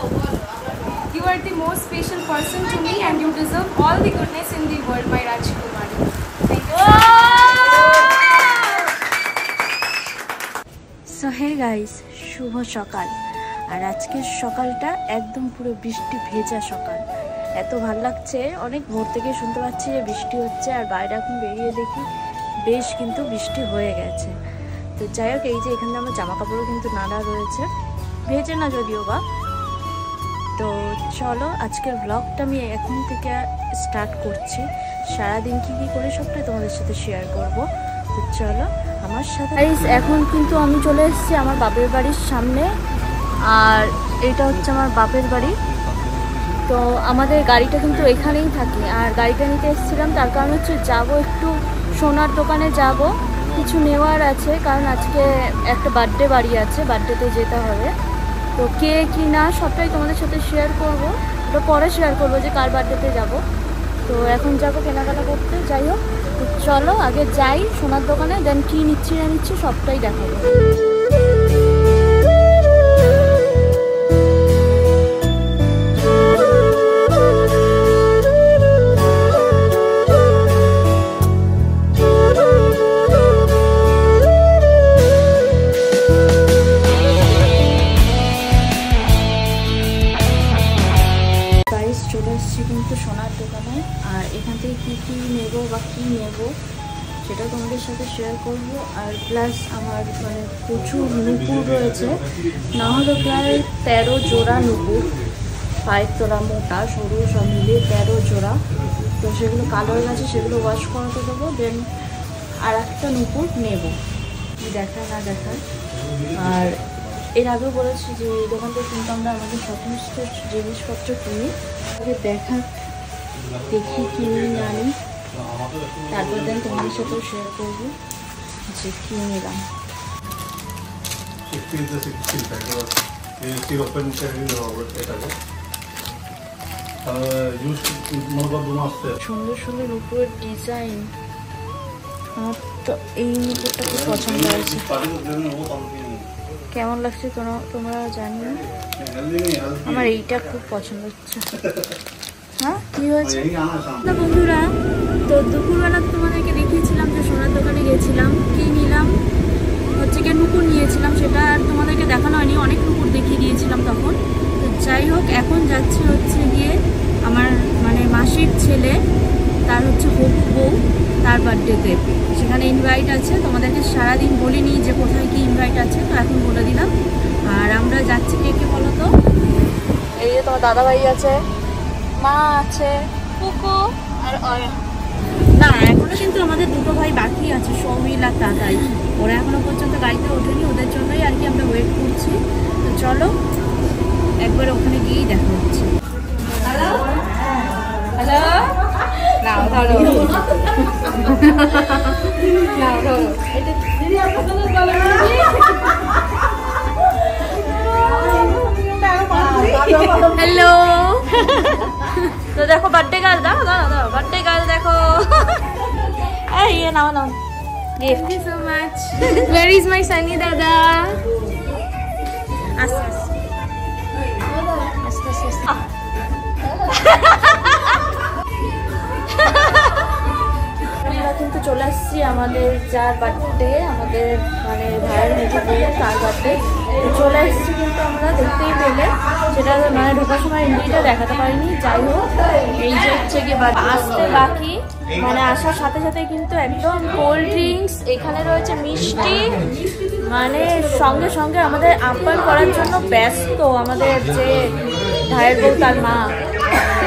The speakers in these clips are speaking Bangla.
You are the most special person to me and you deserve all the goodness in the world, my Rajkumari. Thank you. So hey guys, শুভ সকাল। আর আজকের সকালটা একদম পুরো বৃষ্টি ভেজা সকাল। এত ভালো লাগছে, অনেক ভোর থেকে শুনতে পাচ্ছি যে বৃষ্টি হচ্ছে, আর বাইরে এখন বেরিয়ে দেখি বেশ কিন্তু বৃষ্টি হয়ে গেছে। তো যাই হোক, এই যে এখানে আমার জামা কাপড়ও কিন্তু নাড়া রয়েছে, ভেজে না যদিও বা। তো চলো আজকের ব্লগটা আমি এখন থেকে স্টার্ট করছি। সারাদিন কী কী করি সবটাই তোমাদের সাথে শেয়ার করব। তো চলো আমার সাথে। এখন কিন্তু আমি চলে এসেছি আমার বাপের বাড়ির সামনে, আর এটা হচ্ছে আমার বাপের বাড়ি। তো আমাদের গাড়িটা কিন্তু এখানেই থাকে, আর গাড়িটা নিতে এসেছিলাম তার কারণ হচ্ছে যাবো একটু সোনার দোকানে যাব, কিছু নেওয়ার আছে, কারণ আজকে একটা বার্থডে বাড়ি আছে, বার্থডেতে যেতে হবে। তো কে কি না সবটাই তোমাদের সাথে শেয়ার করব, ওটা পরে শেয়ার করবো যে কার বার্থডেতে যাব। তো এখন যাবো কেনাকাটা করতে। যাই হোক, চলো আগে যাই সোনার দোকানে, দেন কী নিচ্ছি না নিচ্ছি সবটাই দেখাবো। চলে এসেছি কিন্তু সোনার দোকানে, আর এখান থেকে কী কী নেবো বা কী নেবো সেটা তোমাদের সাথে শেয়ার করব। আর প্লাস আমার মানে প্রচুর নুপুর রয়েছে, না হলে প্রায় 13 জোড়া নুপুর, 5 তোলা মোটা সরু সব মিলিয়ে 13 জোড়া। তো সেগুলো কালো হয়ে গেছে, সেগুলো ওয়াশ করাতে দেবো, দেন আর একটা নুপুর নেব, দেখায় না দেখায়। আর এর আগেও বলেছি যে এই দোকান থেকে কিন্তু আমরা আমাদের সমস্ত জিনিসপত্র কিনি, দেখা দেখি কিনে আনি, তারপর দেন তোমাদের সাথেও শেয়ার করবো যে কী নিলাম। সুন্দর সুন্দর উপরের ডিজাইন, আমার তো এই উপরটা খুব পছন্দ হয়েছে। কেমন লাগছে তোমরা জানিও, আমার এইটা খুব পছন্দ হচ্ছে। হ্যাঁ কি হয়েছে না বন্ধুরা, তো দুপুরবেলা তোমাদেরকে দেখিয়েছিলাম যে সোনার দোকানে গেছিলাম, কি নিলাম হচ্ছে গিয়ে নুপুর নিয়েছিলাম, সেটা আর তোমাদেরকে দেখানো হয়নি, অনেক নুপুর দেখিয়ে দিয়েছিলাম তখন। তো যাই হোক, এখন যাচ্ছি হচ্ছে গিয়ে আমার মানে মাসির ছেলে, তার হচ্ছে হবু বউ, তার বার্থডেতে, সেখানে ইনভাইট আছে। তোমাদেরকে সারাদিন বলিনি যে কোথায় কি ইনভাইট আছে, তো এখন বলে দিলাম। আর আমরা যাচ্ছি কে কে বলো তো, এই যে তোমার দাদাভাই আছে, মা আছে, পুকু আর না, এখনো কিন্তু আমাদের দুটো ভাই বাকি আছে, সৌমিল আর দাদাই, ওরা এখনো পর্যন্ত গাড়িতে ওঠেনি, ওদের জন্যই আর কি আমরা ওয়েট করছি। তো চলো একবার ওখানে গিয়েই দেখা হচ্ছে। হ্যালো হ্যালো, নাও ধরো নাও ধরো, হ্যালো। তো দেখো বার্থডে গার্ল, দাও দাও দাও, বার্থডে গার্ল দেখো, এই নাও নাও gift. Thank you so much. Where is my Sunny দাদা? আস্তে আস্তে আস্তে আস্তে। আমরা কিন্তু চলে আসছি আমাদের যার বার্থডে, আমাদের মানে ভাইয়ের মেজো বউ, তার বার্থডে চলে এসেছি। কিন্তু আমরা দেখতেই পেলে সেটা মানে ঢোকার সময় এন্ট্রিটা দেখাতে পারিনি। যাই হোক, এই যে হচ্ছে গিয়ে আসতে বাকি, মানে আসার সাথে সাথে কিন্তু একদম কোল্ড ড্রিঙ্কস, এখানে রয়েছে মিষ্টি, মানে সঙ্গে সঙ্গে আমাদের আপ্যায়ন করার জন্য ব্যস্ত আমাদের যে ভাইয়ের বউ তার মা।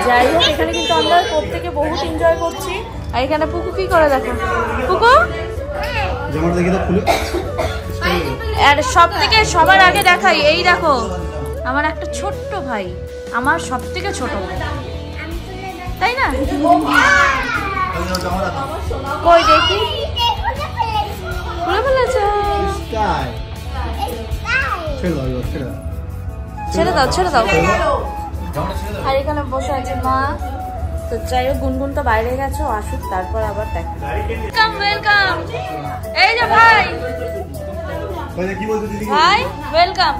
যাই হোক, এখানে কিন্তু আমরা প্রত্যেকে বহুত এনজয় করছি। আর এখানে পুকু কি করে দেখো, পুকু আর সব থেকে সবার আগে দেখাই, এই দেখো আমার একটা ছোট্ট ভাই, আমার সব থেকে ছোট ভাই, তাই না? কই দেখি, খুলে ফেলেছ, ছেড়ে দাও ছেড়ে দাও। আর এখানে বসে আছে মা। তো যাই হোক, গুনগুন তো বাইরে গেছে, আসুক তারপর আবার দেখ। ওয়েলকাম ওয়েলকাম, এই যে ভাই, ভাই ওয়েলকাম।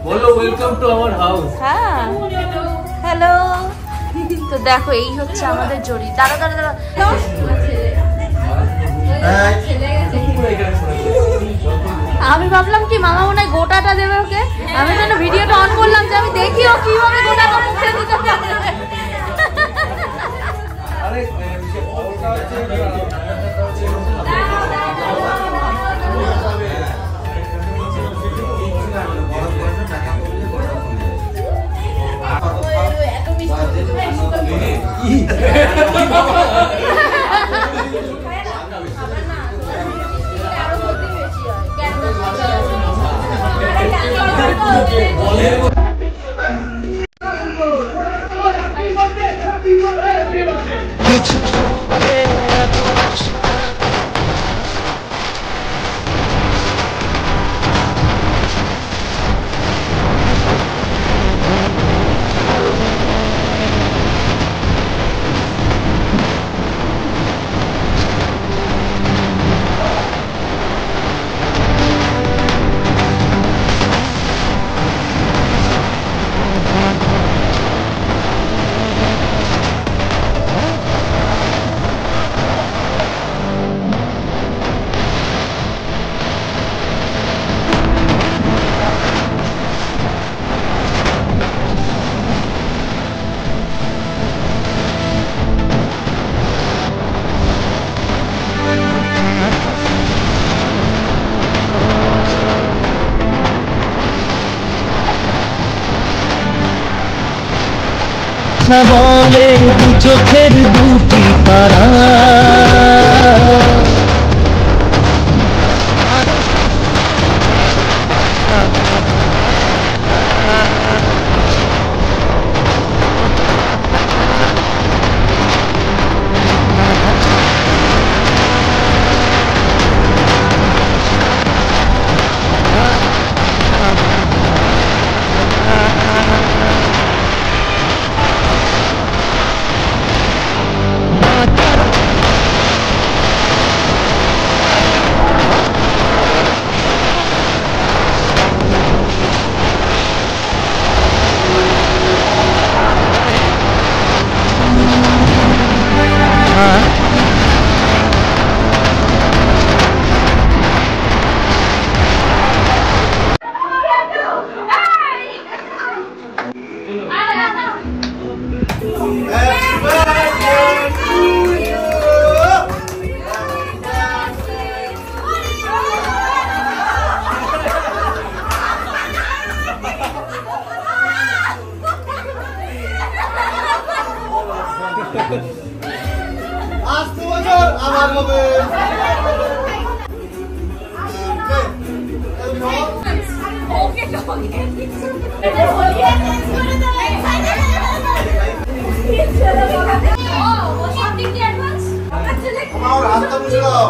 বলো ওয়েলকাম টু আওয়ার হাউস। হ্যাঁ হ্যালো। তো দেখো এই হচ্ছে আমাদের জড়ি। দাঁড়া দাঁড়া দাঁড়া। আমি ভাবলাম কি মামা মনে হয় গোটাটা দেবে ওকে, আমি যেন ভিডিওটা অন করলাম যে আমি দেখি ও কিভাবে গোটাটা মুখে দিতে পারে। বলে দু চোখের দুটি তারা আসতে বছর আবার হবে। আমার রাস্তা বুঝে দাও।